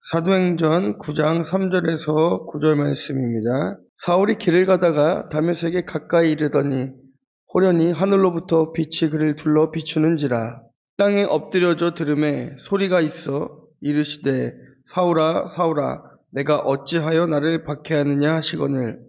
사도행전 9장 3절에서 9절 말씀입니다. 사울이 길을 가다가 다메섹에 가까이 이르더니 호련히 하늘로부터 빛이 그를 둘러 비추는지라. 땅에 엎드려져 들음에 소리가 있어 이르시되 사울아 사울아 내가 어찌하여 나를 박해하느냐 하시거늘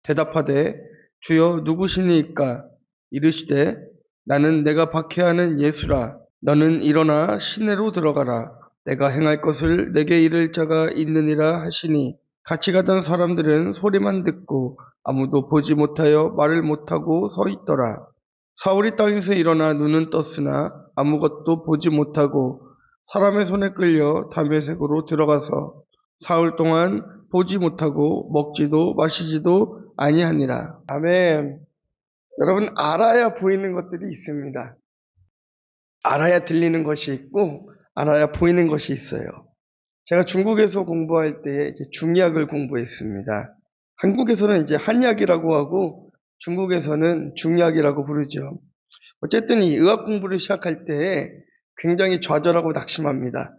대답하되 주여 누구시니까? 이르시되 나는 내가 박해하는 예수라. 너는 일어나 시내로 들어가라. 내가 행할 것을 내게 이를 자가 있느니라 하시니 같이 가던 사람들은 소리만 듣고 아무도 보지 못하여 말을 못하고 서 있더라. 사울이 땅에서 일어나 눈은 떴으나 아무것도 보지 못하고 사람의 손에 끌려 다메섹으로 들어가서 사흘 동안 보지 못하고 먹지도 마시지도 아니하니라. 아멘. 여러분, 알아야 보이는 것들이 있습니다. 알아야 들리는 것이 있고 알아야 보이는 것이 있어요. 제가 중국에서 공부할 때 이제 중의학을 공부했습니다. 한국에서는 이제 한의학이라고 하고 중국에서는 중의학이라고 부르죠. 어쨌든 이 의학 공부를 시작할 때 굉장히 좌절하고 낙심합니다.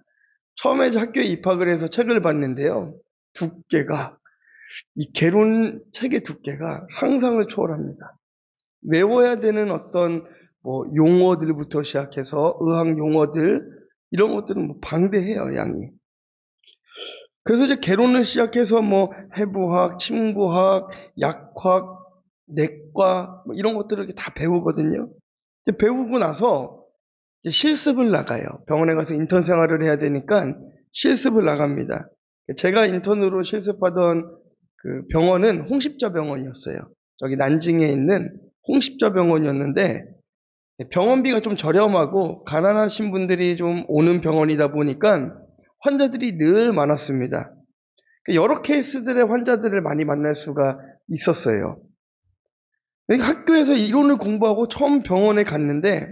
처음에 이제 학교에 입학을 해서 책을 봤는데요. 두께가, 이 개론 책의 두께가 상상을 초월합니다. 외워야 되는 어떤 용어들부터 시작해서 의학 용어들, 이런 것들은 방대해요, 양이. 그래서 이제 개론을 시작해서 해부학, 침구학, 약학, 내과 이런 것들을 다 배우거든요. 이제 배우고 나서 이제 실습을 나가요. 병원에 가서 인턴 생활을 해야 되니까 실습을 나갑니다. 제가 인턴으로 실습하던 그 병원은 홍십자 병원이었어요. 저기 난징에 있는 홍십자 병원이었는데 병원비가 좀 저렴하고 가난하신 분들이 좀 오는 병원이다 보니까 환자들이 늘 많았습니다. 여러 케이스들의 환자들을 많이 만날 수가 있었어요. 학교에서 이론을 공부하고 처음 병원에 갔는데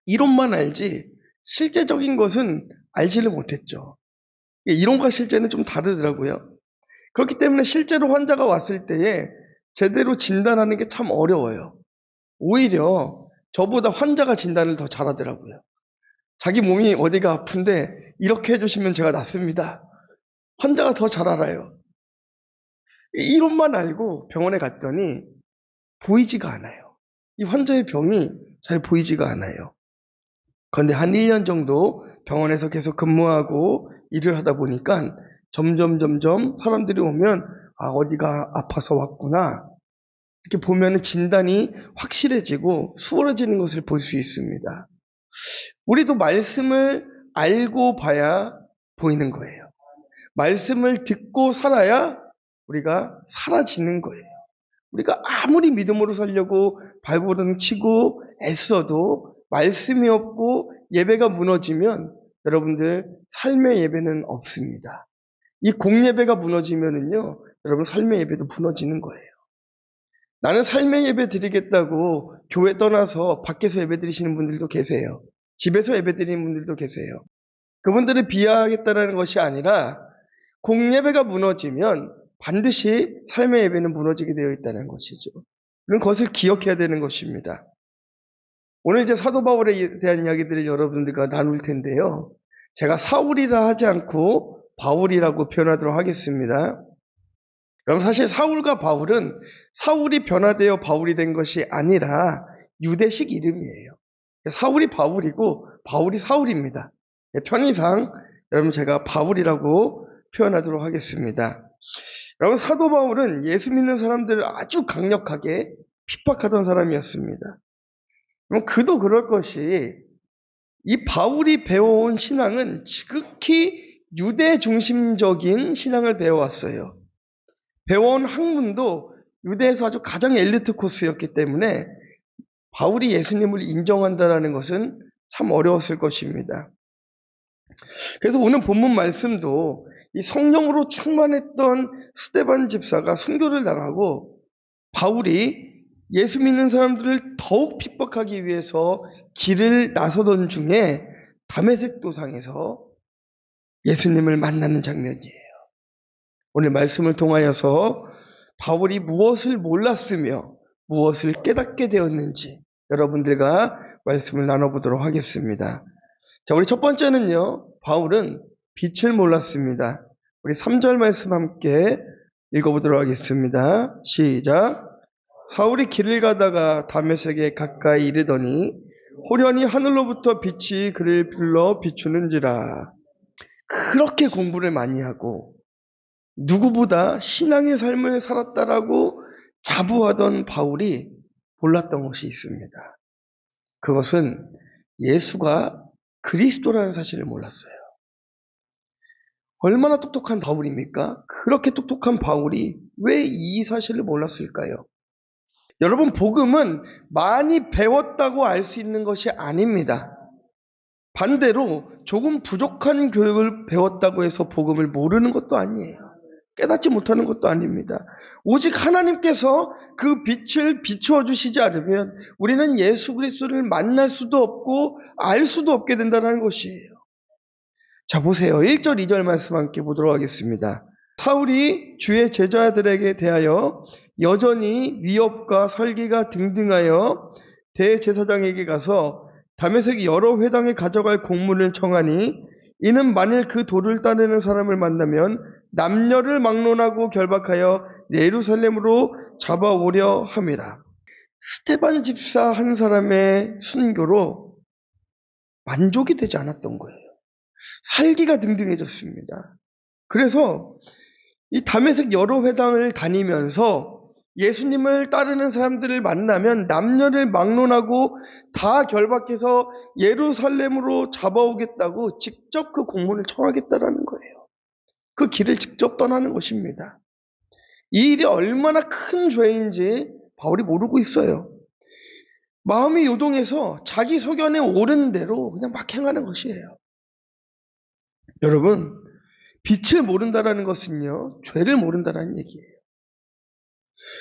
이론만 알지 실제적인 것은 알지를 못했죠. 이론과 실제는 좀 다르더라고요. 그렇기 때문에 실제로 환자가 왔을 때에 제대로 진단하는 게 참 어려워요. 오히려 저보다 환자가 진단을 더 잘하더라고요. 자기 몸이 어디가 아픈데 이렇게 해주시면 제가 낫습니다. 환자가 더 잘 알아요. 이론만 알고 병원에 갔더니 보이지가 않아요. 이 환자의 병이 잘 보이지가 않아요. 그런데 한 1년 정도 병원에서 계속 근무하고 일을 하다 보니까 점점 사람들이 오면 어디가 아파서 왔구나. 이렇게 보면 진단이 확실해지고 수월해지는 것을 볼 수 있습니다. 우리도 말씀을 알고 봐야 보이는 거예요. 말씀을 듣고 살아야 우리가 사라지는 거예요. 우리가 아무리 믿음으로 살려고 발버둥 치고 애써도 말씀이 없고 예배가 무너지면 여러분들 삶의 예배는 없습니다. 이 공예배가 무너지면은요, 여러분 삶의 예배도 무너지는 거예요. 나는 삶의 예배 드리겠다고 교회 떠나서 밖에서 예배 드리시는 분들도 계세요. 집에서 예배 드리는 분들도 계세요. 그분들을 비하하겠다는 것이 아니라 공예배가 무너지면 반드시 삶의 예배는 무너지게 되어 있다는 것이죠. 그런 것을 기억해야 되는 것입니다. 오늘 이제 사도 바울에 대한 이야기들을 여러분들과 나눌 텐데요. 제가 사울이라 하지 않고 바울이라고 표현하도록 하겠습니다. 그럼 사실 사울과 바울은 사울이 변화되어 바울이 된 것이 아니라 유대식 이름이에요. 사울이 바울이고 바울이 사울입니다. 편의상 여러분 제가 바울이라고 표현하도록 하겠습니다. 여러분 사도 바울은 예수 믿는 사람들을 아주 강력하게 핍박하던 사람이었습니다. 그도 그럴 것이 이 바울이 배워온 신앙은 지극히 유대 중심적인 신앙을 배워왔어요. 배워온 학문도 유대에서 아주 가장 엘리트 코스였기 때문에 바울이 예수님을 인정한다는 것은 참 어려웠을 것입니다. 그래서 오늘 본문 말씀도 이 성령으로 충만했던 스데반 집사가 순교를 당하고 바울이 예수 믿는 사람들을 더욱 핍박하기 위해서 길을 나서던 중에 다메섹 도상에서 예수님을 만나는 장면이에요. 오늘 말씀을 통하여서 바울이 무엇을 몰랐으며 무엇을 깨닫게 되었는지 여러분들과 말씀을 나눠보도록 하겠습니다. 자, 우리 첫 번째는요, 바울은 빛을 몰랐습니다. 우리 3절 말씀 함께 읽어보도록 하겠습니다. 시작. 사울이 길을 가다가 다메섹에 가까이 이르더니 호련히 하늘로부터 빛이 그를 불러 비추는지라. 그렇게 공부를 많이 하고 누구보다 신앙의 삶을 살았다라고 자부하던 바울이 몰랐던 것이 있습니다. 그것은 예수가 그리스도라는 사실을 몰랐어요. 얼마나 똑똑한 바울입니까? 그렇게 똑똑한 바울이 왜 이 사실을 몰랐을까요? 여러분, 복음은 많이 배웠다고 알 수 있는 것이 아닙니다. 반대로 조금 부족한 교육을 배웠다고 해서 복음을 모르는 것도 아니에요. 깨닫지 못하는 것도 아닙니다. 오직 하나님께서 그 빛을 비추어 주시지 않으면 우리는 예수 그리스도를 만날 수도 없고 알 수도 없게 된다는 것이에요. 자, 보세요. 1절, 2절 말씀 함께 보도록 하겠습니다. 사울이 주의 제자들에게 대하여 여전히 위협과 설기가 등등하여 대제사장에게 가서 다메섹 여러 회당에 가져갈 공문을 청하니 이는 만일 그 도를 따르는 사람을 만나면 남녀를 막론하고 결박하여 예루살렘으로 잡아오려 함이라. 스데반 집사 한 사람의 순교로 만족이 되지 않았던 거예요. 살기가 등등해졌습니다. 그래서 이 다메섹 여러 회당을 다니면서 예수님을 따르는 사람들을 만나면 남녀를 막론하고 다 결박해서 예루살렘으로 잡아오겠다고 직접 그 공문을 청하겠다라는 거예요. 그 길을 직접 떠나는 것입니다. 이 일이 얼마나 큰 죄인지 바울이 모르고 있어요. 마음이 요동해서 자기 소견에 옳은 대로 그냥 막 행하는 것이에요. 여러분, 빛을 모른다라는 것은요, 죄를 모른다라는 얘기예요.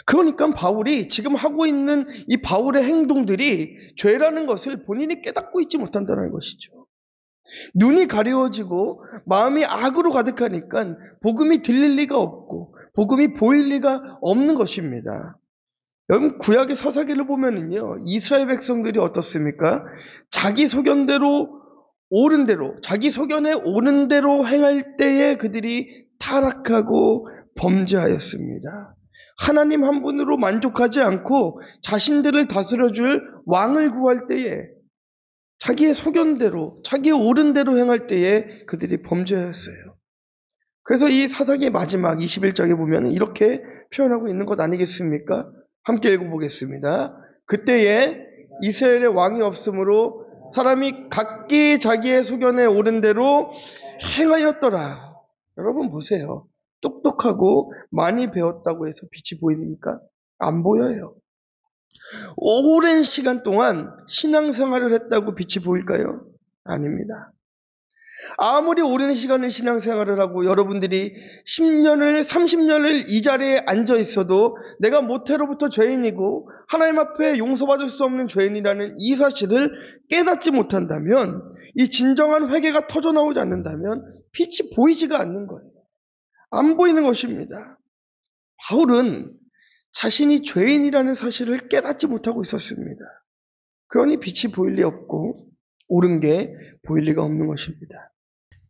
그러니까 바울이 지금 하고 있는 이 바울의 행동들이 죄라는 것을 본인이 깨닫고 있지 못한다는 것이죠. 눈이 가려워지고 마음이 악으로 가득하니까 복음이 들릴 리가 없고 복음이 보일 리가 없는 것입니다. 여러분, 구약의 사사기를 보면은요, 이스라엘 백성들이 어떻습니까? 자기 소견대로 옳은 대로, 자기 소견에 옳은 대로 행할 때에 그들이 타락하고 범죄하였습니다. 하나님 한 분으로 만족하지 않고 자신들을 다스려줄 왕을 구할 때에 자기의 소견대로, 자기의 옳은 대로 행할 때에 그들이 범죄하였어요. 그래서 이 사사기의 마지막 21장에 보면 이렇게 표현하고 있는 것 아니겠습니까? 함께 읽어보겠습니다. 그때에 이스라엘의 왕이 없으므로 사람이 각기 자기의 소견에 옳은 대로 행하였더라. 여러분 보세요. 똑똑하고 많이 배웠다고 해서 빛이 보입니까? 안 보여요. 오랜 시간 동안 신앙생활을 했다고 빛이 보일까요? 아닙니다. 아무리 오랜 시간을 신앙생활을 하고 여러분들이 10년을 30년을 이 자리에 앉아 있어도 내가 모태로부터 죄인이고 하나님 앞에 용서받을 수 없는 죄인이라는 이 사실을 깨닫지 못한다면, 이 진정한 회개가 터져나오지 않는다면 빛이 보이지가 않는 거예요. 안 보이는 것입니다. 바울은 자신이 죄인이라는 사실을 깨닫지 못하고 있었습니다. 그러니 빛이 보일 리 없고 옳은 게 보일 리가 없는 것입니다.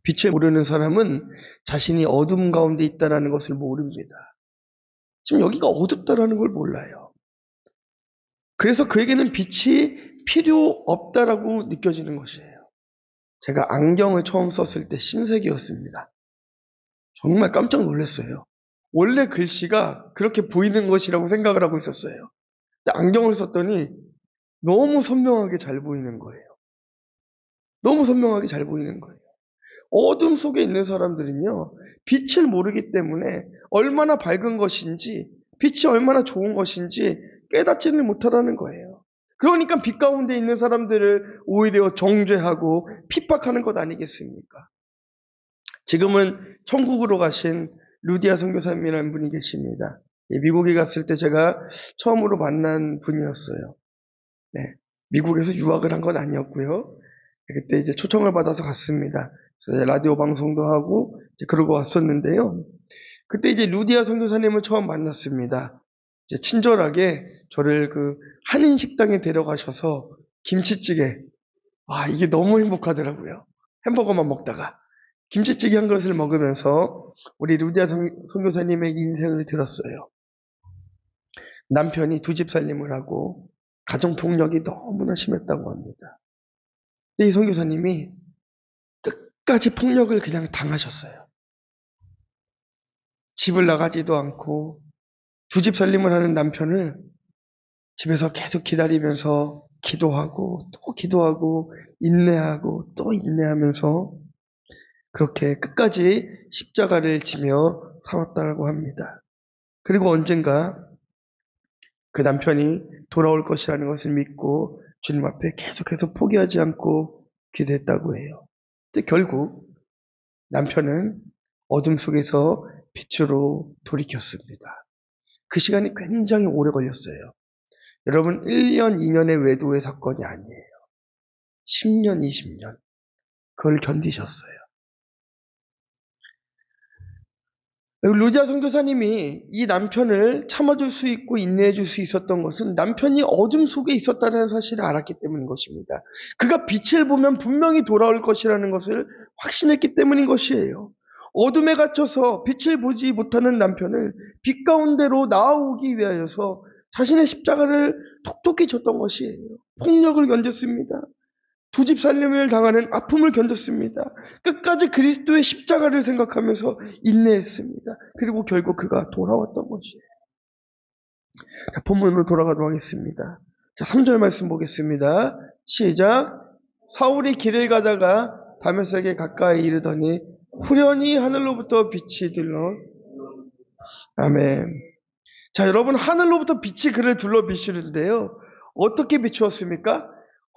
빛을 모르는 사람은 자신이 어둠 가운데 있다는 것을 모릅니다. 지금 여기가 어둡다라는 걸 몰라요. 그래서 그에게는 빛이 필요 없다라고 느껴지는 것이에요. 제가 안경을 처음 썼을 때 신색이었습니다. 정말 깜짝 놀랐어요. 원래 글씨가 그렇게 보이는 것이라고 생각을 하고 있었어요. 근데 안경을 썼더니 너무 선명하게 잘 보이는 거예요. 너무 선명하게 잘 보이는 거예요. 어둠 속에 있는 사람들은요, 빛을 모르기 때문에 얼마나 밝은 것인지, 빛이 얼마나 좋은 것인지 깨닫지를 못하라는 거예요. 그러니까 빛 가운데 있는 사람들을 오히려 정죄하고 핍박하는 것 아니겠습니까? 지금은 천국으로 가신 루디아 선교사님이라는 분이 계십니다. 미국에 갔을 때 제가 처음으로 만난 분이었어요. 네, 미국에서 유학을 한 건 아니었고요. 그때 이제 초청을 받아서 갔습니다. 그래서 라디오 방송도 하고 그러고 왔었는데요. 그때 이제 루디아 선교사님을 처음 만났습니다. 이제 친절하게 저를 그 한인 식당에 데려가셔서 김치찌개, 이게 너무 행복하더라고요. 햄버거만 먹다가 김치찌개 한 것을 먹으면서 우리 루디아 선교사님의 인생을 들었어요. 남편이 두 집 살림을 하고 가정폭력이 너무나 심했다고 합니다. 근데 이 선교사님이 끝까지 폭력을 그냥 당하셨어요. 집을 나가지도 않고 두 집 살림을 하는 남편을 집에서 계속 기다리면서 기도하고 또 기도하고 인내하고 또 인내하면서 그렇게 끝까지 십자가를 지며 살았다고 합니다. 그리고 언젠가 그 남편이 돌아올 것이라는 것을 믿고 주님 앞에 계속해서 포기하지 않고 기도했다고 해요. 근데 결국 남편은 어둠 속에서 빛으로 돌이켰습니다. 그 시간이 굉장히 오래 걸렸어요. 여러분 1년, 2년의 외도의 사건이 아니에요. 10년, 20년. 그걸 견디셨어요. 루디아 선교사님이 이 남편을 참아줄 수 있고 인내해줄 수 있었던 것은 남편이 어둠 속에 있었다는 사실을 알았기 때문인 것입니다. 그가 빛을 보면 분명히 돌아올 것이라는 것을 확신했기 때문인 것이에요. 어둠에 갇혀서 빛을 보지 못하는 남편을 빛 가운데로 나아오기 위하여서 자신의 십자가를 톡톡히 졌던 것이에요. 폭력을 견뎠습니다. 두 집 살림을 당하는 아픔을 견뎠습니다. 끝까지 그리스도의 십자가를 생각하면서 인내했습니다. 그리고 결국 그가 돌아왔던 것이에요. 자, 본문으로 돌아가도록 하겠습니다. 자, 3절 말씀 보겠습니다. 시작. 사울이 길을 가다가 다메섹에 가까이 이르더니 후련히 하늘로부터 빛이 들러. 아멘. 자, 여러분, 하늘로부터 빛이 그를 둘러 비추는데요. 어떻게 비추었습니까?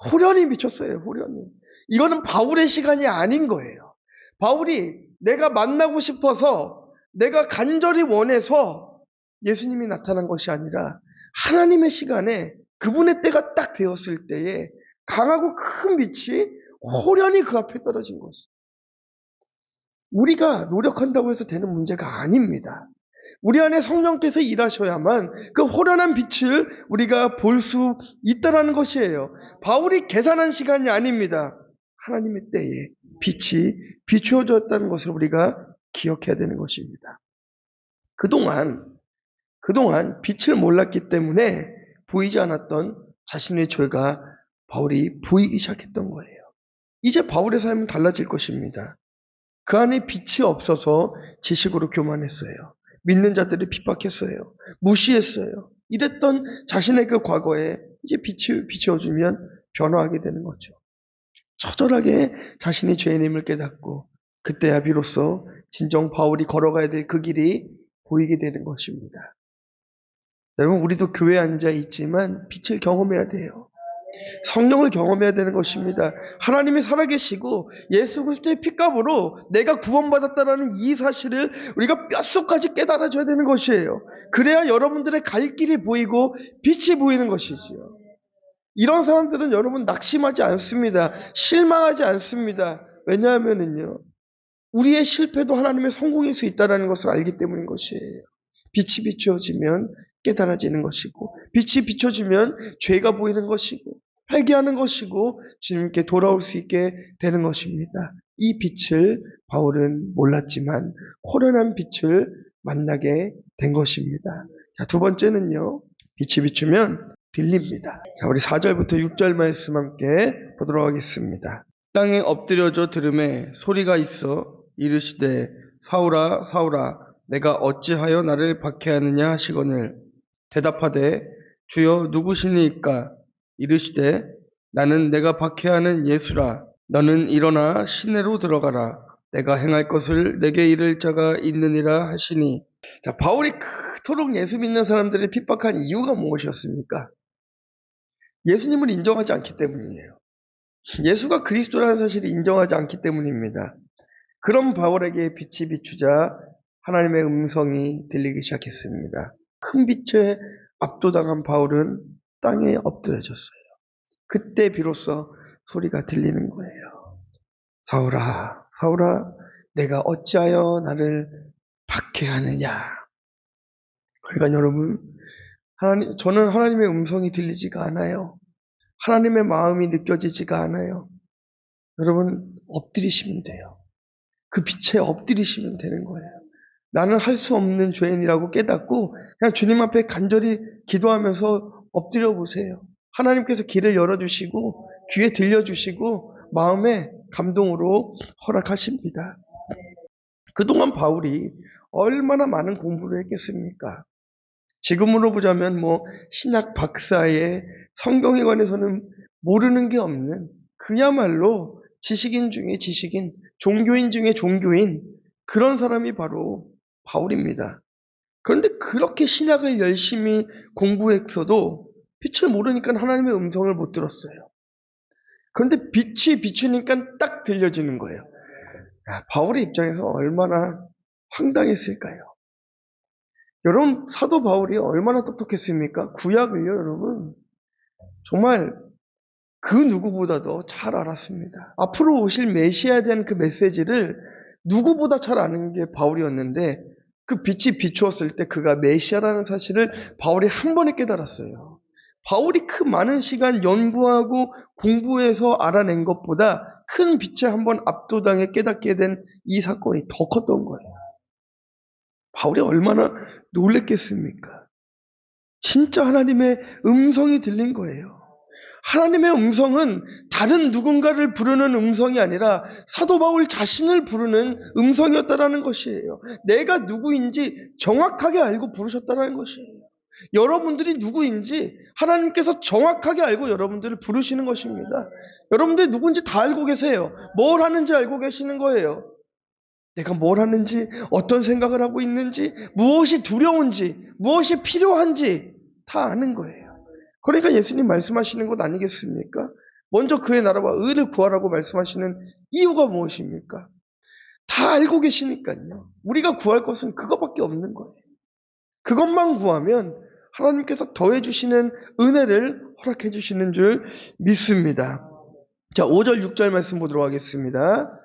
후련히 비췄어요, 후련히. 이거는 바울의 시간이 아닌 거예요. 바울이 내가 만나고 싶어서, 내가 간절히 원해서 예수님이 나타난 것이 아니라 하나님의 시간에 그분의 때가 딱 되었을 때에 강하고 큰 빛이 호련히 그 앞에 떨어진 것이에요. 우리가 노력한다고 해서 되는 문제가 아닙니다. 우리 안에 성령께서 일하셔야만 그 호련한 빛을 우리가 볼 수 있다는 것이에요. 바울이 계산한 시간이 아닙니다. 하나님의 때에 빛이 비추어졌다는 것을 우리가 기억해야 되는 것입니다. 그동안 빛을 몰랐기 때문에 보이지 않았던 자신의 죄가 바울이 보이기 시작했던 거예요. 이제 바울의 삶은 달라질 것입니다. 그 안에 빛이 없어서 지식으로 교만했어요. 믿는 자들을 핍박했어요. 무시했어요. 이랬던 자신의 그 과거에 이제 빛이 비춰주면 변화하게 되는 거죠. 처절하게 자신이 죄인임을 깨닫고 그때야 비로소 진정 바울이 걸어가야 될 그 길이 보이게 되는 것입니다. 여러분, 우리도 교회에 앉아 있지만 빛을 경험해야 돼요. 성령을 경험해야 되는 것입니다. 하나님이 살아계시고 예수 그리스도의 피값으로 내가 구원받았다는 이 사실을 우리가 뼛속까지 깨달아줘야 되는 것이에요. 그래야 여러분들의 갈 길이 보이고 빛이 보이는 것이지요. 이런 사람들은 여러분 낙심하지 않습니다. 실망하지 않습니다. 왜냐하면요, 우리의 실패도 하나님의 성공일 수 있다는 것을 알기 때문인 것이에요. 빛이 비추어지면 깨달아지는 것이고, 빛이 비춰지면 죄가 보이는 것이고, 회개하는 것이고, 주님께 돌아올 수 있게 되는 것입니다. 이 빛을 바울은 몰랐지만 호련한 빛을 만나게 된 것입니다. 자, 두 번째는요, 빛이 비추면 들립니다. 자, 우리 4절부터 6절 말씀 함께 보도록 하겠습니다. 땅에 엎드려져 들음에 소리가 있어 이르시되 사울아 사울아 내가 어찌하여 나를 박해하느냐 하시거늘 대답하되 주여 누구시니까 이르시되 나는 내가 박해하는 예수라 너는 일어나 시내로 들어가라 내가 행할 것을 내게 이를 자가 있느니라 하시니. 자, 바울이 그토록 예수 믿는 사람들을 핍박한 이유가 무엇이었습니까? 예수님을 인정하지 않기 때문이에요. 예수가 그리스도라는 사실을 인정하지 않기 때문입니다. 그런 바울에게 빛이 비추자 하나님의 음성이 들리기 시작했습니다. 큰 빛에 압도당한 바울은 땅에 엎드려졌어요. 그때 비로소 소리가 들리는 거예요. 사울아, 사울아, 내가 어찌하여 나를 박해하느냐. 그러니까 여러분, 저는 하나님의 음성이 들리지가 않아요. 하나님의 마음이 느껴지지가 않아요. 여러분, 엎드리시면 돼요. 그 빛에 엎드리시면 되는 거예요. 나는 할 수 없는 죄인이라고 깨닫고 그냥 주님 앞에 간절히 기도하면서 엎드려 보세요. 하나님께서 길을 열어주시고 귀에 들려주시고 마음에 감동으로 허락하십니다. 그동안 바울이 얼마나 많은 공부를 했겠습니까? 지금으로 보자면 신학 박사의 성경에 관해서는 모르는 게 없는 그야말로 지식인 중에 지식인, 종교인 중에 종교인 그런 사람이 바로 바울입니다. 그런데 그렇게 신약을 열심히 공부했어도 빛을 모르니까 하나님의 음성을 못 들었어요. 그런데 빛이 비추니까 딱 들려지는 거예요. 바울의 입장에서 얼마나 황당했을까요? 여러분, 사도 바울이 얼마나 똑똑했습니까? 구약을요, 여러분. 정말 그 누구보다도 잘 알았습니다. 앞으로 오실 메시아에 대한 그 메시지를 누구보다 잘 아는 게 바울이었는데 그 빛이 비추었을 때 그가 메시아라는 사실을 바울이 한 번에 깨달았어요. 바울이 그 많은 시간 연구하고 공부해서 알아낸 것보다 큰 빛에 한 번 압도당해 깨닫게 된 이 사건이 더 컸던 거예요. 바울이 얼마나 놀랬겠습니까? 진짜 하나님의 음성이 들린 거예요. 하나님의 음성은 다른 누군가를 부르는 음성이 아니라 사도 바울 자신을 부르는 음성이었다라는 것이에요. 내가 누구인지 정확하게 알고 부르셨다라는 것이에요. 여러분들이 누구인지 하나님께서 정확하게 알고 여러분들을 부르시는 것입니다. 여러분들이 누군지 다 알고 계세요. 뭘 하는지 알고 계시는 거예요. 내가 뭘 하는지, 어떤 생각을 하고 있는지, 무엇이 두려운지, 무엇이 필요한지 다 아는 거예요. 그러니까 예수님 말씀하시는 것 아니겠습니까? 먼저 그의 나라와 의를 구하라고 말씀하시는 이유가 무엇입니까? 다 알고 계시니까요. 우리가 구할 것은 그것밖에 없는 거예요. 그것만 구하면 하나님께서 더해주시는 은혜를 허락해 주시는 줄 믿습니다. 자, 5절 6절 말씀 보도록 하겠습니다.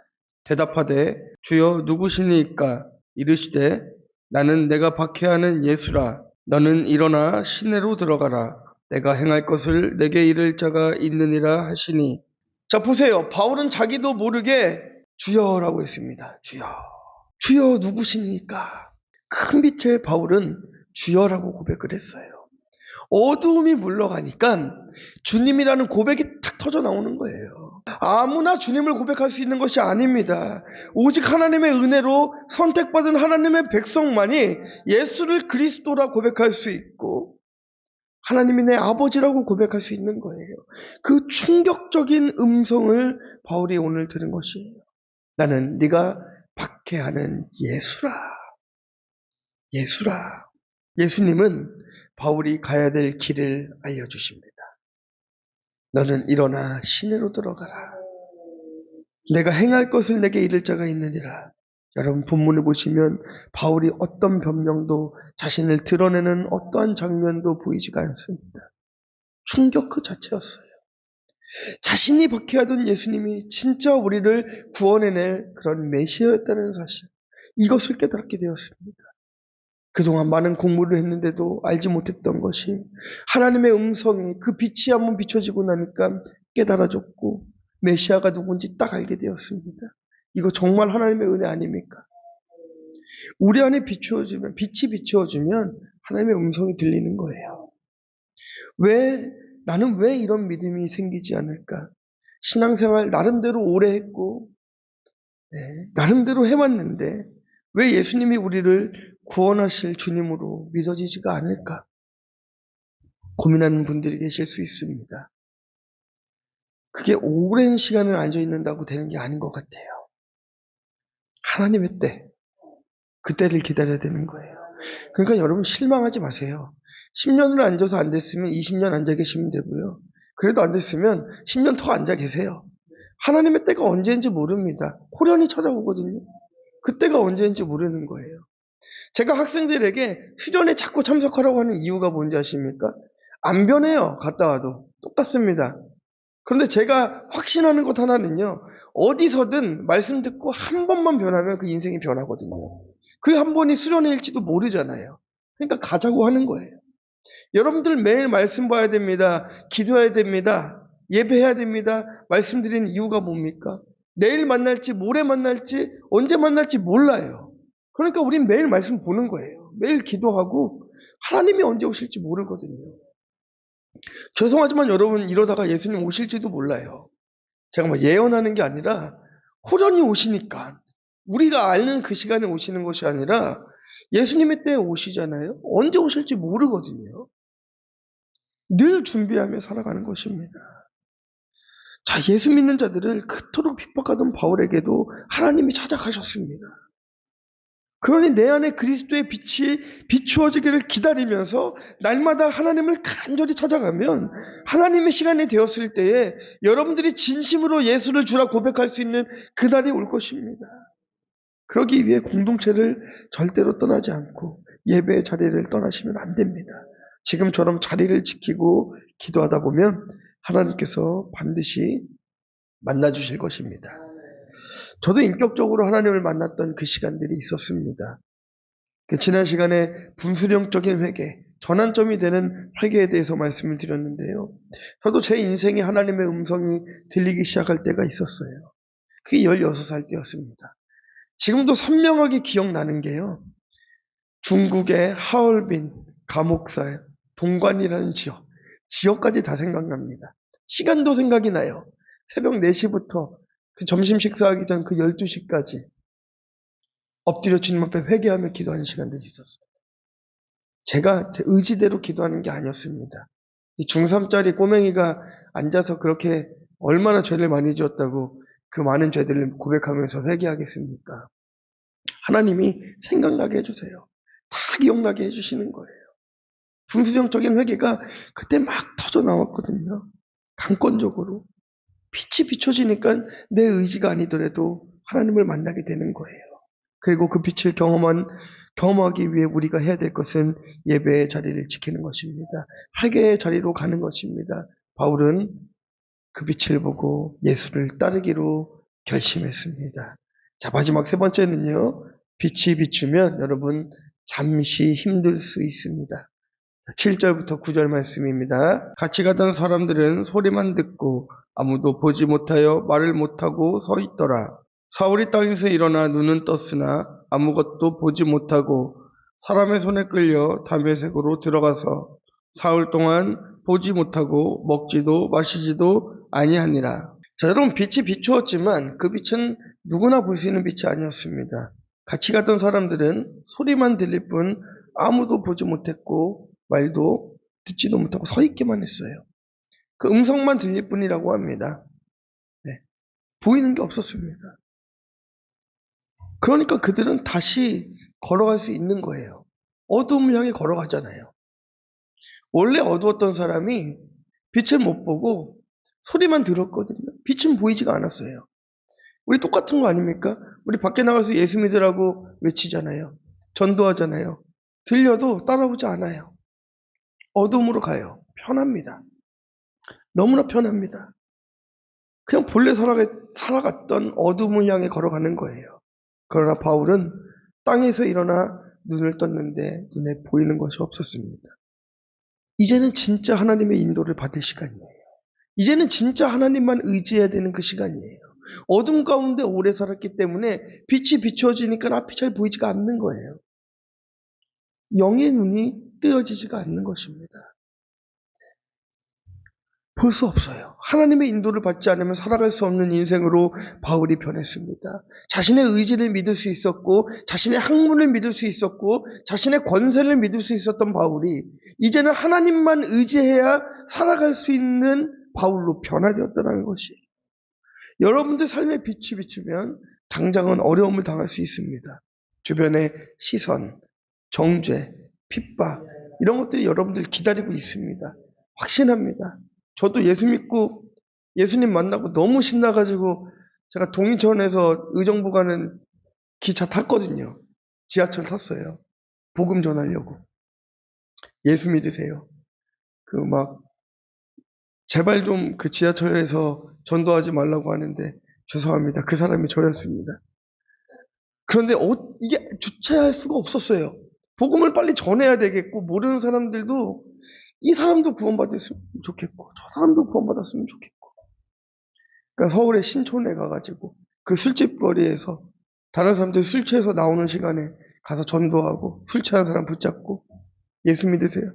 대답하되 주여 누구시니까? 이르시되 나는 내가 박해하는 예수라. 너는 일어나 시내로 들어가라. 내가 행할 것을 내게 이를 자가 있느니라 하시니. 자, 보세요. 바울은 자기도 모르게 주여라고 했습니다. 주여. 주여 누구시니까? 큰 빛의 바울은 주여라고 고백을 했어요. 어두움이 물러가니까 주님이라는 고백이 탁 터져 나오는 거예요. 아무나 주님을 고백할 수 있는 것이 아닙니다. 오직 하나님의 은혜로 선택받은 하나님의 백성만이 예수를 그리스도라 고백할 수 있고 하나님이 내 아버지라고 고백할 수 있는 거예요. 그 충격적인 음성을 바울이 오늘 들은 것이에요. 나는 네가 박해하는 예수라. 예수라. 예수님은 바울이 가야 될 길을 알려주십니다. 너는 일어나 시내로 들어가라. 내가 행할 것을 내게 이를 자가 있느니라. 여러분 본문을 보시면 바울이 어떤 변명도 자신을 드러내는 어떠한 장면도 보이지가 않습니다. 충격 그 자체였어요. 자신이 박해하던 예수님이 진짜 우리를 구원해낼 그런 메시아였다는 사실, 이것을 깨닫게 되었습니다. 그동안 많은 공부를 했는데도 알지 못했던 것이 하나님의 음성이 그 빛이 한번 비춰지고 나니까 깨달아졌고 메시아가 누군지 딱 알게 되었습니다. 이거 정말 하나님의 은혜 아닙니까? 우리 안에 비추어지면, 빛이 비추어지면 하나님의 음성이 들리는 거예요. 나는 왜 이런 믿음이 생기지 않을까? 신앙생활 나름대로 오래 했고 나름대로 해왔는데 왜 예수님이 우리를 구원하실 주님으로 믿어지지가 않을까? 고민하는 분들이 계실 수 있습니다. 그게 오랜 시간을 앉아있는다고 되는 게 아닌 것 같아요. 하나님의 때, 그때를 기다려야 되는 거예요. 그러니까 여러분 실망하지 마세요. 10년을 앉아서 안 됐으면 20년 앉아 계시면 되고요. 그래도 안 됐으면 10년 더 앉아 계세요. 하나님의 때가 언제인지 모릅니다. 호련히 찾아오거든요. 그때가 언제인지 모르는 거예요. 제가 학생들에게 수련회 자꾸 참석하라고 하는 이유가 뭔지 아십니까? 안 변해요. 갔다 와도. 똑같습니다. 그런데 제가 확신하는 것 하나는요. 어디서든 말씀 듣고 한 번만 변하면 그 인생이 변하거든요. 그 한 번이 수련회일지도 모르잖아요. 그러니까 가자고 하는 거예요. 여러분들 매일 말씀 봐야 됩니다. 기도해야 됩니다. 예배해야 됩니다. 말씀드리는 이유가 뭡니까? 내일 만날지, 모레 만날지, 언제 만날지 몰라요. 그러니까 우린 매일 말씀 보는 거예요. 매일 기도하고 하나님이 언제 오실지 모르거든요. 죄송하지만 여러분, 이러다가 예수님 오실지도 몰라요. 제가 막 예언하는 게 아니라 호련히 오시니까, 우리가 아는 그 시간에 오시는 것이 아니라 예수님의 때에 오시잖아요. 언제 오실지 모르거든요. 늘 준비하며 살아가는 것입니다. 자, 예수 믿는 자들을 그토록 핍박하던 바울에게도 하나님이 찾아가셨습니다. 그러니 내 안에 그리스도의 빛이 비추어지기를 기다리면서 날마다 하나님을 간절히 찾아가면 하나님의 시간이 되었을 때에 여러분들이 진심으로 예수를 주라 고백할 수 있는 그날이 올 것입니다. 그러기 위해 공동체를 절대로 떠나지 않고 예배의 자리를 떠나시면 안 됩니다. 지금처럼 자리를 지키고 기도하다 보면 하나님께서 반드시 만나주실 것입니다. 저도 인격적으로 하나님을 만났던 그 시간들이 있었습니다. 지난 시간에 분수령적인 회개, 전환점이 되는 회개에 대해서 말씀을 드렸는데요. 저도 제 인생에 하나님의 음성이 들리기 시작할 때가 있었어요. 그게 16살 때였습니다. 지금도 선명하게 기억나는 게요. 중국의 하얼빈 감옥사의 동관이라는 지역까지 다 생각납니다. 시간도 생각이 나요. 새벽 4시부터 그 점심 식사하기 전 그 12시까지 엎드려 주님 앞에 회개하며 기도하는 시간들이 있었어요. 제가 제 의지대로 기도하는 게 아니었습니다. 이 중3짜리 꼬맹이가 앉아서 그렇게 얼마나 죄를 많이 지었다고 그 많은 죄들을 고백하면서 회개하겠습니까? 하나님이 생각나게 해주세요. 다 기억나게 해주시는 거예요. 분수령적인 회개가 그때 막 터져 나왔거든요. 강권적으로. 빛이 비춰지니까 내 의지가 아니더라도 하나님을 만나게 되는 거예요. 그리고 그 빛을 경험하기 위해 우리가 해야 될 것은 예배의 자리를 지키는 것입니다. 회개의 자리로 가는 것입니다. 바울은 그 빛을 보고 예수를 따르기로 결심했습니다. 자, 마지막 세 번째는요. 빛이 비추면 여러분 잠시 힘들 수 있습니다. 7절부터 9절 말씀입니다. 같이 가던 사람들은 소리만 듣고 아무도 보지 못하여 말을 못하고 서 있더라. 사울이 땅에서 일어나 눈은 떴으나 아무것도 보지 못하고 사람의 손에 끌려 다메섹으로 들어가서 사흘 동안 보지 못하고 먹지도 마시지도 아니하니라. 자, 여러분, 빛이 비추었지만 그 빛은 누구나 볼 수 있는 빛이 아니었습니다. 같이 갔던 사람들은 소리만 들릴 뿐 아무도 보지 못했고 말도 듣지도 못하고 서 있기만 했어요. 그 음성만 들릴 뿐이라고 합니다. 네. 보이는 게 없었습니다. 그러니까 그들은 다시 걸어갈 수 있는 거예요. 어둠을 향해 걸어가잖아요. 원래 어두웠던 사람이 빛을 못 보고 소리만 들었거든요. 빛은 보이지가 않았어요. 우리 똑같은 거 아닙니까? 우리 밖에 나가서 예수 믿으라고 외치잖아요. 전도하잖아요. 들려도 따라오지 않아요. 어둠으로 가요. 편합니다. 너무나 편합니다. 그냥 본래 살아갔던 어둠을 향해 걸어가는 거예요. 그러나 바울은 땅에서 일어나 눈을 떴는데 눈에 보이는 것이 없었습니다. 이제는 진짜 하나님의 인도를 받을 시간이에요. 이제는 진짜 하나님만 의지해야 되는 그 시간이에요. 어둠 가운데 오래 살았기 때문에 빛이 비추어지니까 앞이 잘 보이지가 않는 거예요. 영의 눈이 뜨여지지가 않는 것입니다. 볼 수 없어요. 하나님의 인도를 받지 않으면 살아갈 수 없는 인생으로 바울이 변했습니다. 자신의 의지를 믿을 수 있었고 자신의 학문을 믿을 수 있었고 자신의 권세를 믿을 수 있었던 바울이 이제는 하나님만 의지해야 살아갈 수 있는 바울로 변화되었다는 것이, 여러분들 삶에 빛이 비추면 당장은 어려움을 당할 수 있습니다. 주변의 시선, 정죄, 핍박 이런 것들이 여러분들 기다리고 있습니다. 확신합니다. 저도 예수 믿고 예수님 만나고 너무 신나가지고 제가 동인천에서 의정부 가는 기차 탔거든요. 지하철 탔어요. 복음 전하려고. 예수 믿으세요. 제발 좀 그 지하철에서 전도하지 말라고 하는데 죄송합니다. 그 사람이 저였습니다. 그런데 이게 주체할 수가 없었어요. 복음을 빨리 전해야 되겠고 모르는 사람들도 이 사람도 구원받았으면 좋겠고 저 사람도 구원받았으면 좋겠고, 그러니까 서울의 신촌에 가가지고 그 술집 거리에서 다른 사람들 술 취해서 나오는 시간에 가서 전도하고 술 취한 사람 붙잡고 예수 믿으세요.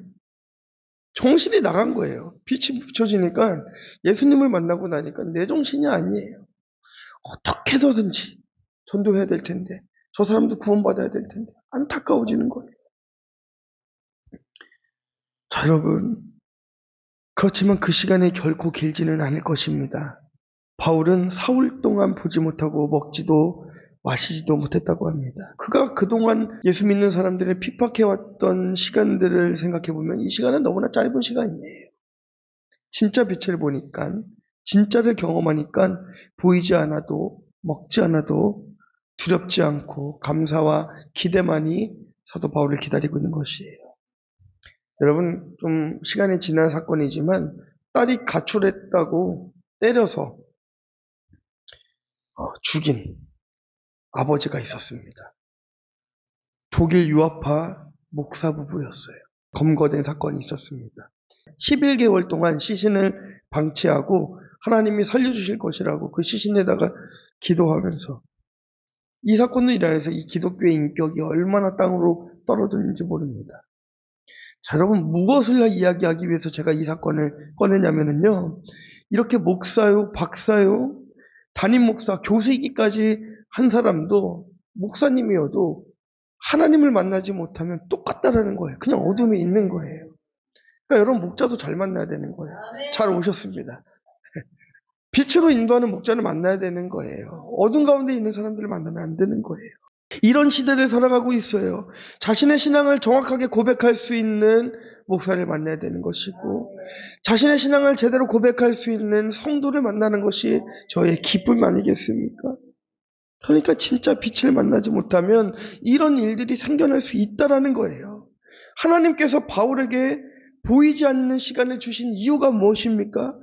정신이 나간 거예요. 빛이 비춰지니까 예수님을 만나고 나니까 내 정신이 아니에요. 어떻게 해서든지 전도해야 될 텐데 저 사람도 구원받아야 될 텐데 안타까워지는 거예요. 자, 여러분, 그렇지만 그 시간이 결코 길지는 않을 것입니다. 바울은 사흘 동안 보지 못하고 먹지도 마시지도 못했다고 합니다. 그가 그동안 예수 믿는 사람들을 핍박해왔던 시간들을 생각해보면 이 시간은 너무나 짧은 시간이에요. 진짜 빛을 보니까, 진짜를 경험하니까 보이지 않아도 먹지 않아도 두렵지 않고 감사와 기대만이 사도 바울을 기다리고 있는 것이에요. 여러분, 좀 시간이 지난 사건이지만 딸이 가출했다고 때려서 죽인 아버지가 있었습니다. 독일 유학파 목사 부부였어요. 검거된 사건이 있었습니다. 11개월 동안 시신을 방치하고 하나님이 살려주실 것이라고 그 시신에다가 기도하면서 이 사건으로 인해서 이 기독교의 인격이 얼마나 땅으로 떨어졌는지 모릅니다. 자, 여러분, 무엇을 이야기하기 위해서 제가 이 사건을 꺼내냐면요. 이렇게 목사요, 박사요, 담임 목사, 교수이기까지 한 사람도 목사님이어도 하나님을 만나지 못하면 똑같다라는 거예요. 그냥 어둠에 있는 거예요. 그러니까 여러분, 목자도 잘 만나야 되는 거예요. 잘 오셨습니다. 빛으로 인도하는 목자를 만나야 되는 거예요. 어둠 가운데 있는 사람들을 만나면 안 되는 거예요. 이런 시대를 살아가고 있어요. 자신의 신앙을 정확하게 고백할 수 있는 목사를 만나야 되는 것이고 자신의 신앙을 제대로 고백할 수 있는 성도를 만나는 것이 저의 기쁨 아니겠습니까? 그러니까 진짜 빛을 만나지 못하면 이런 일들이 생겨날 수 있다라는 거예요. 하나님께서 바울에게 보이지 않는 시간을 주신 이유가 무엇입니까?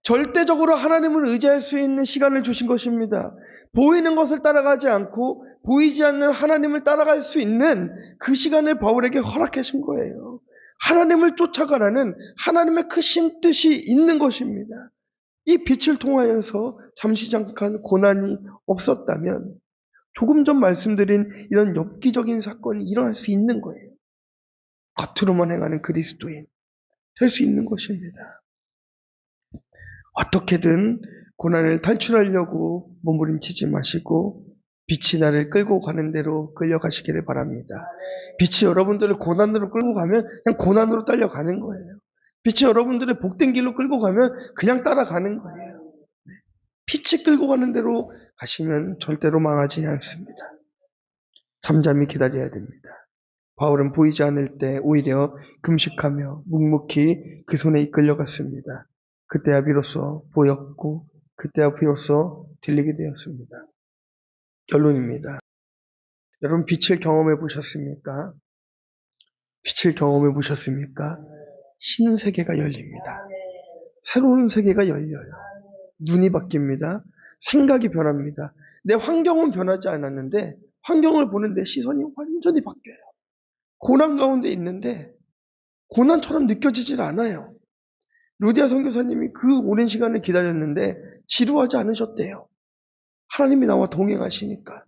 절대적으로 하나님을 의지할 수 있는 시간을 주신 것입니다. 보이는 것을 따라가지 않고 보이지 않는 하나님을 따라갈 수 있는 그 시간을 바울에게 허락해 준 거예요. 하나님을 쫓아가라는 하나님의 크신 뜻이 있는 것입니다. 이 빛을 통하여서 잠시 잠깐 고난이 없었다면 조금 전 말씀드린 이런 엽기적인 사건이 일어날 수 있는 거예요. 겉으로만 행하는 그리스도인 될 수 있는 것입니다. 어떻게든 고난을 탈출하려고 몸부림치지 마시고 빛이 나를 끌고 가는 대로 끌려가시기를 바랍니다. 빛이 여러분들을 고난으로 끌고 가면 그냥 고난으로 딸려가는 거예요. 빛이 여러분들을 복된 길로 끌고 가면 그냥 따라가는 거예요. 빛이 끌고 가는 대로 가시면 절대로 망하지 않습니다. 잠잠히 기다려야 됩니다. 바울은 보이지 않을 때 오히려 금식하며 묵묵히 그 손에 이끌려갔습니다. 그때야 비로소 보였고 그때야 비로소 들리게 되었습니다. 결론입니다. 여러분 빛을 경험해 보셨습니까? 빛을 경험해 보셨습니까? 신세계가 열립니다. 새로운 세계가 열려요. 눈이 바뀝니다. 생각이 변합니다. 내 환경은 변하지 않았는데 환경을 보는 내 시선이 완전히 바뀌어요. 고난 가운데 있는데 고난처럼 느껴지질 않아요. 루디아 선교사님이 그 오랜 시간을 기다렸는데 지루하지 않으셨대요. 하나님이 나와 동행하시니까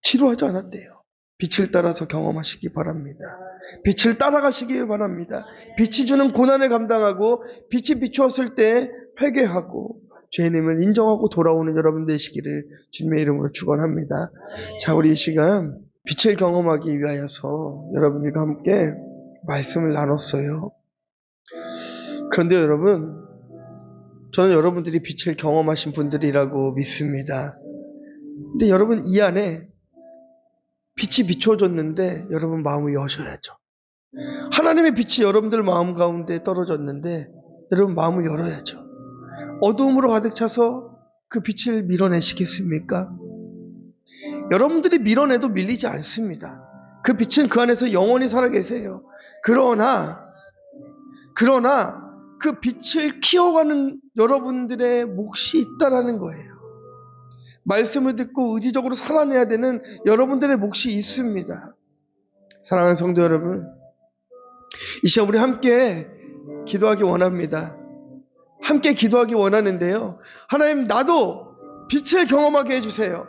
지루하지 않았대요. 빛을 따라서 경험하시기 바랍니다. 빛을 따라가시기 바랍니다. 빛이 주는 고난을 감당하고 빛이 비추었을 때 회개하고 죄인임을 인정하고 돌아오는 여러분 되시기를 주님의 이름으로 축원합니다. 자, 우리 이 시간 빛을 경험하기 위하여서 여러분들과 함께 말씀을 나눴어요. 그런데 여러분, 저는 여러분들이 빛을 경험하신 분들이라고 믿습니다. 근데 여러분 이 안에 빛이 비춰졌는데 여러분 마음을 여셔야죠. 하나님의 빛이 여러분들 마음 가운데 떨어졌는데 여러분 마음을 열어야죠. 어두움으로 가득 차서 그 빛을 밀어내시겠습니까? 여러분들이 밀어내도 밀리지 않습니다. 그 빛은 그 안에서 영원히 살아계세요. 그러나 그 빛을 키워가는 여러분들의 몫이 있다라는 거예요. 말씀을 듣고 의지적으로 살아내야 되는 여러분들의 몫이 있습니다. 사랑하는 성도 여러분, 이 시간 우리 함께 기도하기 원합니다. 함께 기도하기 원하는데요. 하나님, 나도 빛을 경험하게 해주세요.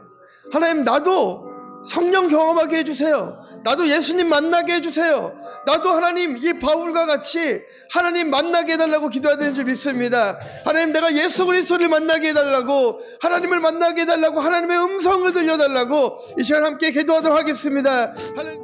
하나님, 나도 성령 경험하게 해주세요. 나도 예수님 만나게 해주세요. 나도 하나님 이 바울과 같이 하나님 만나게 해달라고 기도해야 되는 줄 믿습니다. 하나님, 내가 예수 그리스도를 만나게 해달라고, 하나님을 만나게 해달라고, 하나님의 음성을 들려달라고 이 시간 함께 기도하도록 하겠습니다. 하나님.